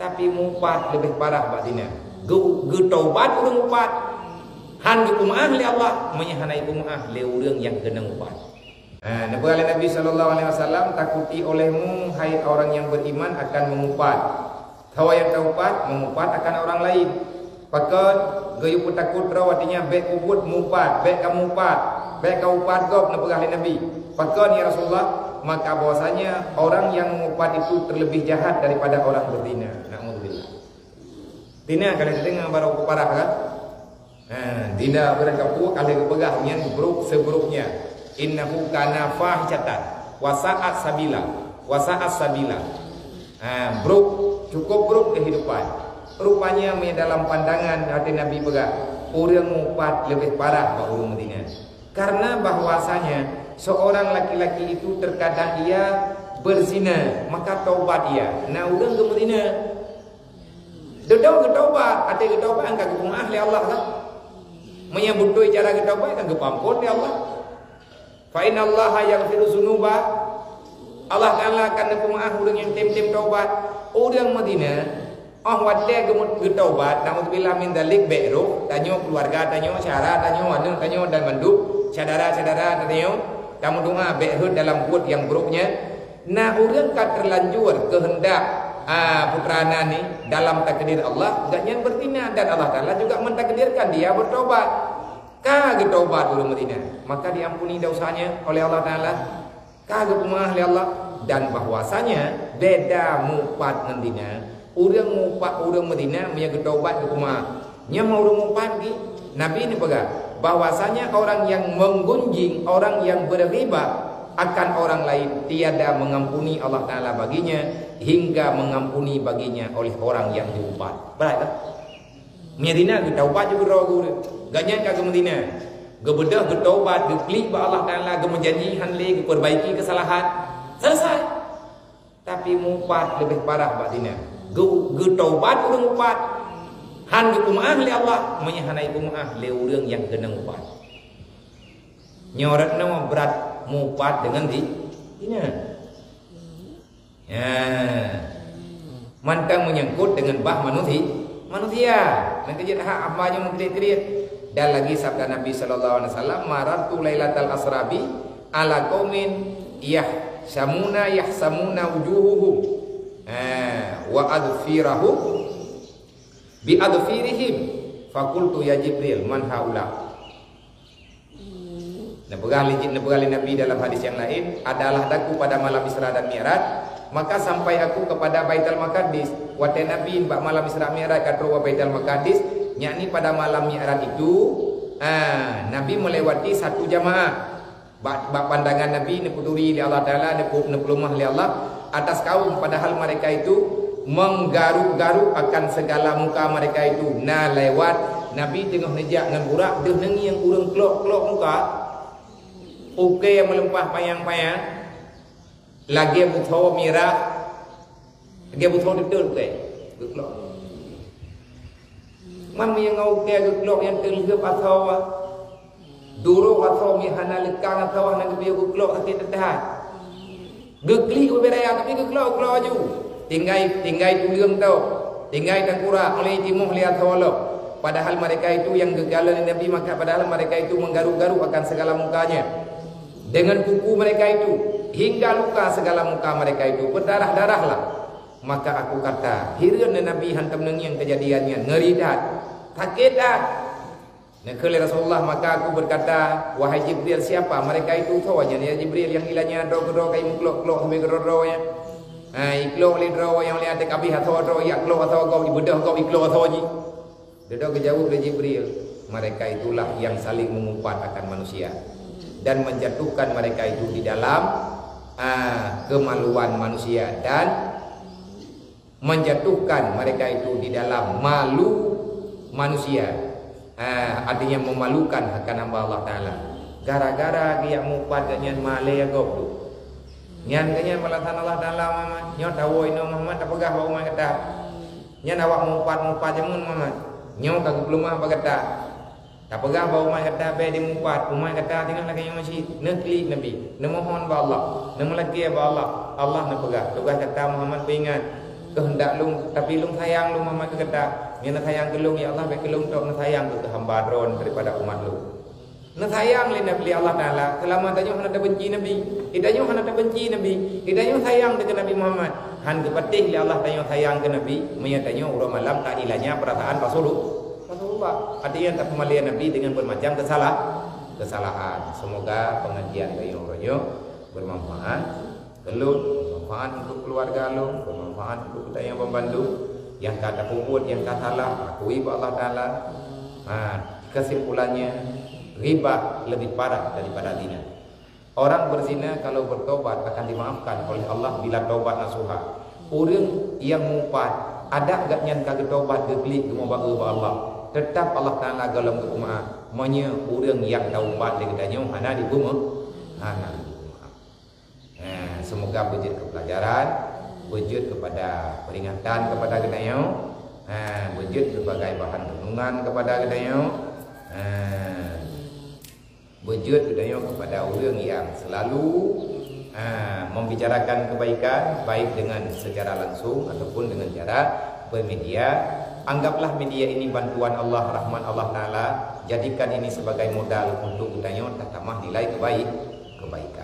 Tapi mupat lebih parah batina. Ge taubat urang mupat. Han ge kumaah li Allah, menyahanai kumaah li urang yang kena mupat. Nabi Nabi sallallahu alaihi wasallam, takuti olehmu hai orang yang beriman akan mengupat. Tawa yang taubat mengupat akan orang lain. Pakat gayu pun takut rawatinya baik ubud mupat, baik kamu mupat, baik kau upat gob Nabi Nabi. Pakat ya Rasulullah, maka bahwasanya orang yang mengupat itu terlebih jahat daripada orang berzina. Na'udzubillah. Zina kalau dengar baru parah kan? Zina berangkapu kalau kepegah nyan buruk seburuknya. Innahu kana fahsyatan wa sa'at sabila. Buruk, cukup buruk kehidupan. Rupanya dalam pandangan hati Nabi pegah, orang mupat lebih parah bagi orang Madinah. Karena bahwasanya seorang laki-laki itu terkadang ia berzina, maka taubat ia. Nah, orang ke Madinah dedau ke taubat, ada ke taubat angkat ke ahli Allah kan. Menyebut cara ke taubat kan ke pampun di Allah. Fa inna Allah yaghfiru dzunuba. Allah Taala akan maaf orang yang tem-tem taubat. Orang Madinah wadai ke taubat, naudzubillah min dzalik be'ru, tanyo keluarga, tanyo syara, tanyo anu, tanyo dan manduk, saudara-saudara tanyo, tamu doa be'ru dalam buat yang buruknya. Nah, orang kan terlanjur kehendak putrana ni dalam takdir Allah, gaknya berzina dan Allah Taala juga mentakdirkan dia bertobat. Kagak taubat orang Madinah, maka diampuni dosanya oleh Allah Taala. Kagak pemah oleh Allah, dan bahwasanya beda mupat ngendina. Orang mupat orang Madinah punya ketaubat ke rumah. Nya mau orang mupat ki. Nabi ini pegang bahwasanya orang yang menggunjing, orang yang berriba akan orang lain tiada mengampuni Allah Taala baginya hingga mengampuni baginya oleh orang yang diupat. Baik tak? Madinah ketaubat juga ragu. Ganyan ke Madinah. Gebedah ketaubat, geklik ba Allah Taala, ge menjanji hanli, perbaiki kesalahan. Selesai. Tapi mupat lebih parah batinnya. Ge taubat urang upat. Han ge kumaah li Allah, menyahanai kumaah li urang yang kena upat. Nyoratna mah berat mupat dengan dina. Ya. Mantang menyangkut dengan bah manusia. Nanti jadi hak apa yang mengkritik. Dan lagi sabda Nabi sallallahu alaihi wasallam, marartu lailatal asrabi ala qaumin yahsamuna wujuhuhum wa adfirahum bi adfirihim faqultu ya Jibril man haula. Nabi dalam hadis yang lain, adalah daku pada malam Isra dan Mi'raj, maka sampai aku kepada Baitul Maqdis. Wa Nabi malam Isra Mi'raj kadro Baitul Maqdis, yakni pada malam Mi'raj itu Nabi melewati satu jamaah. Bak pandangan Nabi nepuduri li Allah Taala, nepulumah li Allah atas kaum, padahal mereka itu menggaruk-garuk akan segala muka mereka itu. Nah, lewat Nabi tengah nejak dengan burak deh nengi yang urang kelok-kelok muka. Oke yang melempah payang-payang. Lagi butuh mirah. Lagi butuh betul ke? Kelok. Mam yang oke kelok yang terlebih atau dulu atau mihana lekang atau nak biar kelok sakit tertahan. Gekli beraya tapi kelok aju. Tinggai tuliung tau. Tinggai tangkura oleh timuh lihat hawalok. Padahal mereka itu yang gegalan Nabi, maka padahal mereka itu menggaruk-garuk akan segala mukanya. Dengan kuku mereka itu hingga luka segala muka mereka itu berdarah-darahlah. Maka aku kata, hireun Nabi hantam nengi yang kejadiannya ngeri dah, sakit dah. Nakali Rasulullah, maka aku berkata, wahai Jibril, siapa mereka itu? Tahu aja ya Jibril yang ilahnya dro kai muklok sampai dro ya. Iklo li dro yang li ada kabih atau dro ya klo atau kau ibadah kau iklo atau ni. Dedo kejauh dari Jibril. Mereka itulah yang saling mengupat akan manusia dan menjatuhkan mereka itu di dalam kemaluan manusia dan menjatuhkan mereka itu di dalam malu manusia. Artinya memalukan akan hamba Allah Taala. Gara-gara dia mupat dengan malaya goblok. Nyan kanya melatan Allah Taala mama. Nyo tawo ino Muhammad tak pegah bau mah kata. Nyan awak mupat jamun Muhammad. Nyo kagak pelumah bagata. Tak pegah bau mah kata be di mupat. Umah kata tengah lagi yang masih nekli Nabi. Nemohon ba Allah. Nemolagi ba Allah. Allah na pegah. Tugas kata Muhammad ingat. kehendak lung tapi lung sayang lung mama kekedak ni nak sayang ke lung ya Allah baik lung tok nak sayang ke hamba dron daripada umat lung nak sayang le Nabi Allah Taala selama tanya hana benci Nabi idanyo hana benci Nabi idanyo sayang dengan Nabi Muhammad han ke patih le Allah tanya sayang ke Nabi menyatanyo urang malam tak ilahnya perasaan Rasulullah artinya tak pemalian Nabi dengan bermacam kesalahan semoga pengajian bayo royo bermanfaat gelut bermanfaat untuk keluarga lo bermanfaat untuk kita yang membantu yang kata puput yang kata salah akui kepada Allah Taala kesimpulannya riba lebih parah daripada zina. Orang berzina kalau bertobat akan dimaafkan oleh Allah bila tobat nasuha. Orang yang mumpat ada agak nyan kagak tobat geglik mau baga ba Allah. Tetap Allah Taala galam ke umat. Monya orang yang taubat degatnya hana di bumi. Semoga berjud ke pelajaran, berjud kepada peringatan kepada kita, berjud sebagai bahan renungan kepada kita, berjud kepada orang yang selalu membicarakan kebaikan baik dengan secara langsung ataupun dengan cara bermedia. Anggaplah media ini bantuan Allah, rahmat Allah Taala. Jadikan ini sebagai modal untuk kita tatamah nilai kebaikan.